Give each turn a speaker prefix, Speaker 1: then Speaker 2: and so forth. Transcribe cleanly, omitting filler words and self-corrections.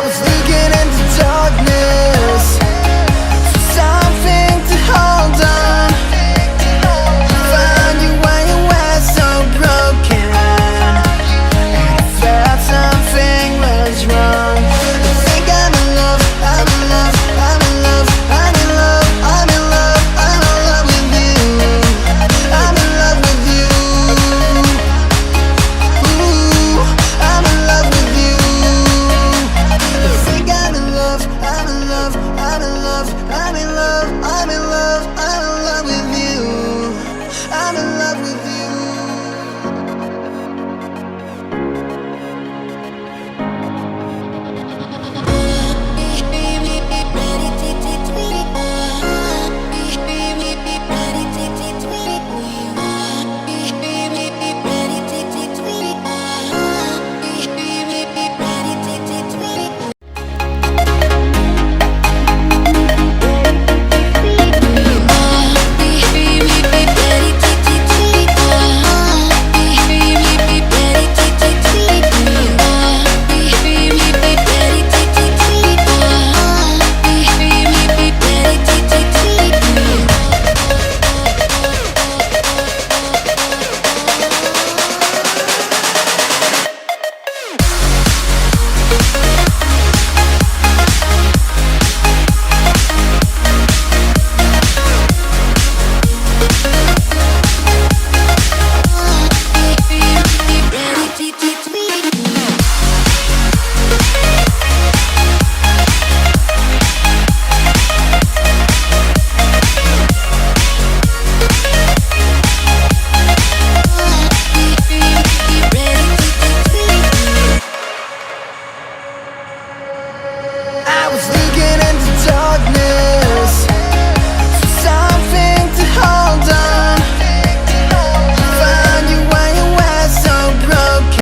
Speaker 1: was looking into darkness for something to hold on. Found you when you were so broken, and I felt something was wrong. I think I'm in love, I'm in love, I'm in love, I'm in love, I'm in love, I'm in love with you. I'm in love with you. Ooh, I'm in love with you. I think I'm in love, I'm in love, I'm in love, I'm in love, I'm in love, I'm in love with you. I'm in love with you. I was leaving